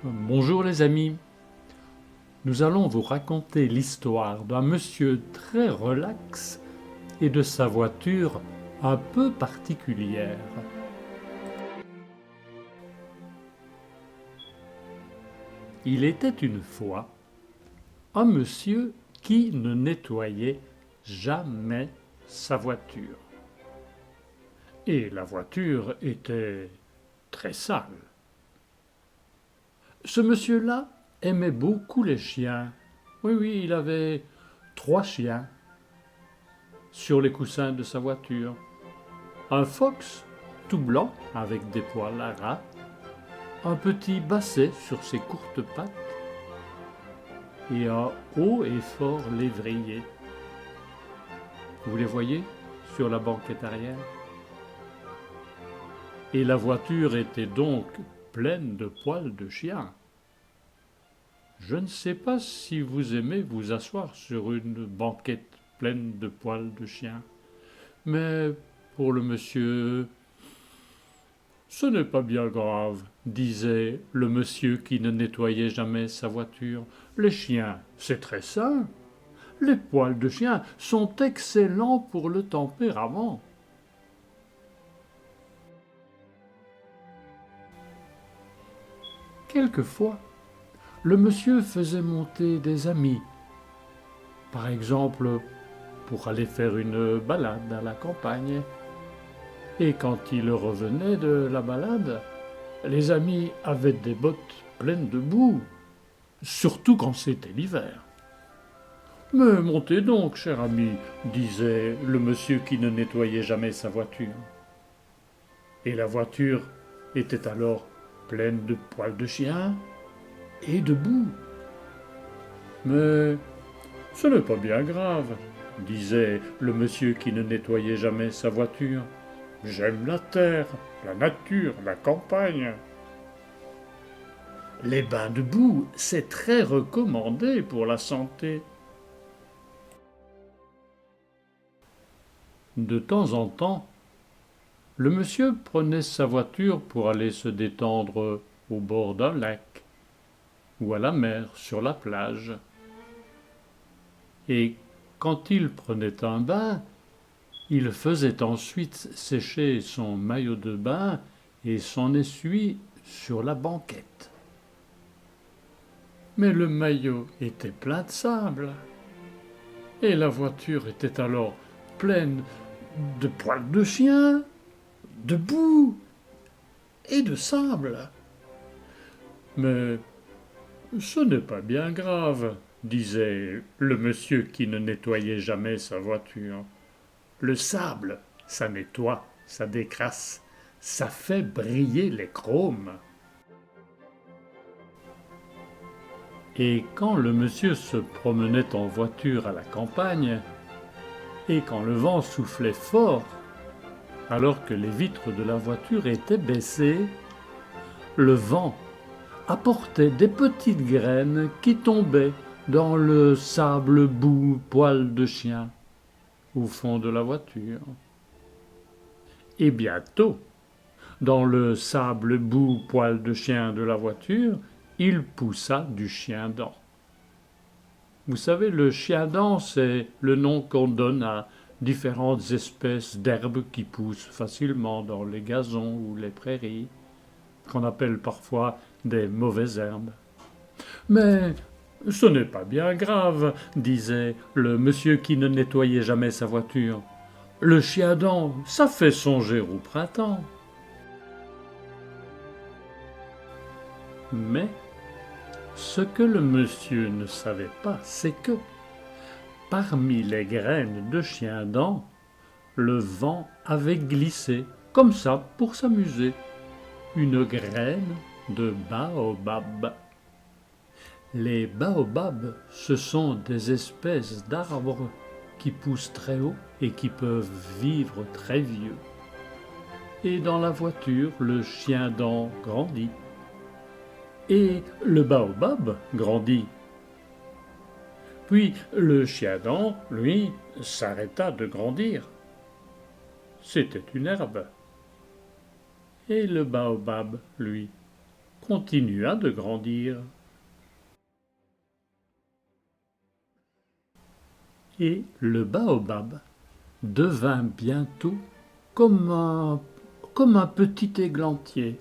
Bonjour les amis, nous allons vous raconter l'histoire d'un monsieur très relax et de sa voiture un peu particulière. Il était une fois un monsieur qui ne nettoyait jamais sa voiture. Et la voiture était très sale. Ce monsieur-là aimait beaucoup les chiens. Oui, oui, il avait 3 chiens sur les coussins de sa voiture. Un fox tout blanc avec des poils à ras, un petit basset sur ses courtes pattes et un haut et fort lévrier. Vous les voyez sur la banquette arrière? Et la voiture était donc pleine de poils de chien. Je ne sais pas si vous aimez vous asseoir sur une banquette pleine de poils de chien, mais pour le monsieur, ce n'est pas bien grave, disait le monsieur qui ne nettoyait jamais sa voiture. Les chiens, c'est très sain. Les poils de chien sont excellents pour le tempérament. Quelquefois, le monsieur faisait monter des amis, par exemple pour aller faire une balade à la campagne. Et quand il revenait de la balade, les amis avaient des bottes pleines de boue, surtout quand c'était l'hiver. Mais montez donc, cher ami, disait le monsieur qui ne nettoyait jamais sa voiture. Et la voiture était alors pleine de poils de chien et de boue. Mais ce n'est pas bien grave, disait le monsieur qui ne nettoyait jamais sa voiture. J'aime la terre, la nature, la campagne. Les bains de boue, c'est très recommandé pour la santé. De temps en temps, le monsieur prenait sa voiture pour aller se détendre au bord d'un lac ou à la mer sur la plage. Et quand il prenait un bain, il faisait ensuite sécher son maillot de bain et son essuie sur la banquette. Mais le maillot était plein de sable, et la voiture était alors pleine de poils de chien, de boue et de sable. Mais ce n'est pas bien grave, disait le monsieur qui ne nettoyait jamais sa voiture. Le sable, ça nettoie, ça décrasse, ça fait briller les chromes. Et quand le monsieur se promenait en voiture à la campagne, et quand le vent soufflait fort, alors que les vitres de la voiture étaient baissées, le vent apportait des petites graines qui tombaient dans le sable boue poil de chien au fond de la voiture. Et bientôt, dans le sable boue poil de chien de la voiture, il poussa du chien-dent. Vous savez, le chien-dent, c'est le nom qu'on donne à différentes espèces d'herbes qui poussent facilement dans les gazons ou les prairies, qu'on appelle parfois des mauvaises herbes. Mais ce n'est pas bien grave, disait le monsieur qui ne nettoyait jamais sa voiture. Le chien-dent, ça fait songer au printemps. Mais ce que le monsieur ne savait pas, c'est que, parmi les graines de chien-dent, le vent avait glissé, comme ça, pour s'amuser, une graine de baobab. Les baobabs, ce sont des espèces d'arbres qui poussent très haut et qui peuvent vivre très vieux. Et dans la voiture, le chien-dent grandit. Et le baobab grandit. Puis le chien-dent, lui, s'arrêta de grandir. C'était une herbe. Et le baobab, lui, continua de grandir. Et le baobab devint bientôt comme un petit églantier.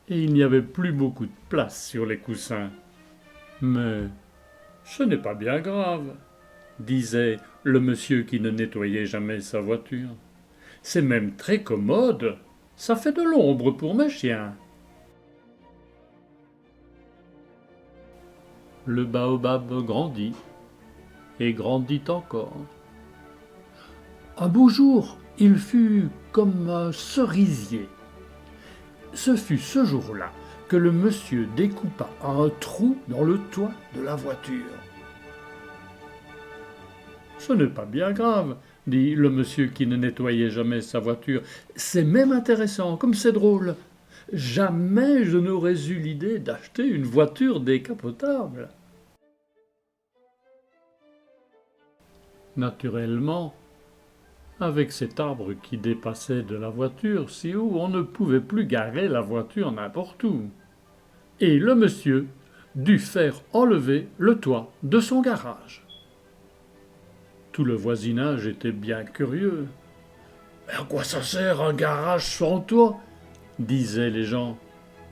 Et il n'y avait plus beaucoup de place sur les coussins. Mais ce n'est pas bien grave, disait le monsieur qui ne nettoyait jamais sa voiture. C'est même très commode, ça fait de l'ombre pour mes chiens. Le baobab grandit et grandit encore. Un beau jour, il fut comme un cerisier. Ce fut ce jour-là que le monsieur découpa un trou dans le toit de la voiture. « Ce n'est pas bien grave, dit le monsieur qui ne nettoyait jamais sa voiture. C'est même intéressant, comme c'est drôle. Jamais je n'aurais eu l'idée d'acheter une voiture décapotable. » Naturellement, avec cet arbre qui dépassait de la voiture si haut, on ne pouvait plus garer la voiture n'importe où. Et le monsieur dut faire enlever le toit de son garage. Tout le voisinage était bien curieux. « Mais à quoi ça sert un garage sans toit ?» disaient les gens.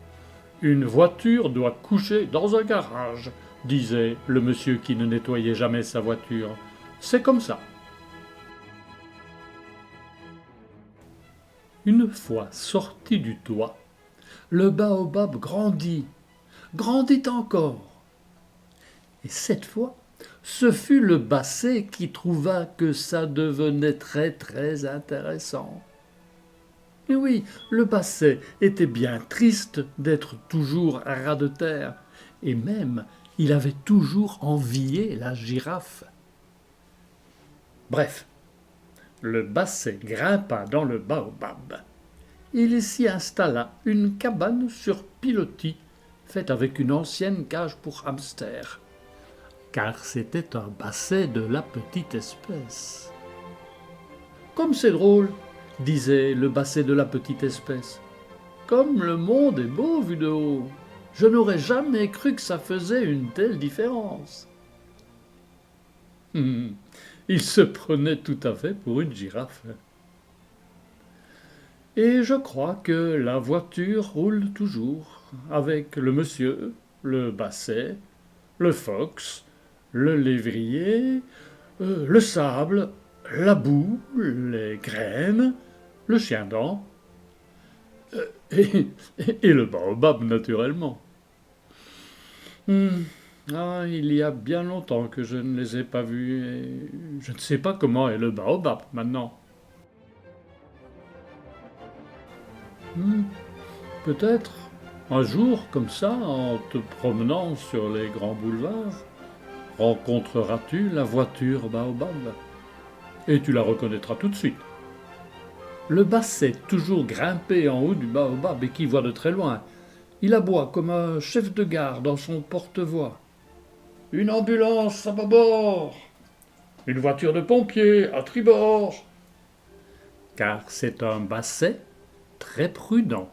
« Une voiture doit coucher dans un garage », disait le monsieur qui ne nettoyait jamais sa voiture. « C'est comme ça. » Une fois sorti du toit, le baobab grandit encore. Et cette fois, ce fut le basset qui trouva que ça devenait très très intéressant. Et oui, le basset était bien triste d'être toujours à ras de terre, et même il avait toujours envié la girafe. Bref, le basset grimpa dans le baobab. Il s'y installa une cabane sur pilotis, faite avec une ancienne cage pour hamster, car c'était un basset de la petite espèce. « Comme c'est drôle, » disait le basset de la petite espèce. « Comme le monde est beau vu de haut. Je n'aurais jamais cru que ça faisait une telle différence. » Il se prenait tout à fait pour une girafe. Et je crois que la voiture roule toujours, avec le monsieur, le basset, le fox, le lévrier, le sable, la boue, les graines, le chien-dent, et le baobab naturellement. Il y a bien longtemps que je ne les ai pas vus, et je ne sais pas comment est le baobab maintenant. Peut-être, un jour, comme ça, en te promenant sur les grands boulevards, rencontreras-tu la voiture baobab, et tu la reconnaîtras tout de suite. Le basset, toujours grimpé en haut du baobab et qui voit de très loin, il aboie comme un chef de gare dans son porte-voix. « Une ambulance à bâbord ! Une voiture de pompiers à tribord !» Car c'est un basset très prudent.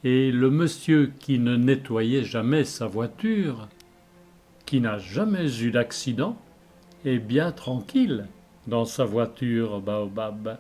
Et le monsieur qui ne nettoyait jamais sa voiture, qui n'a jamais eu d'accident, est bien tranquille dans sa voiture baobab.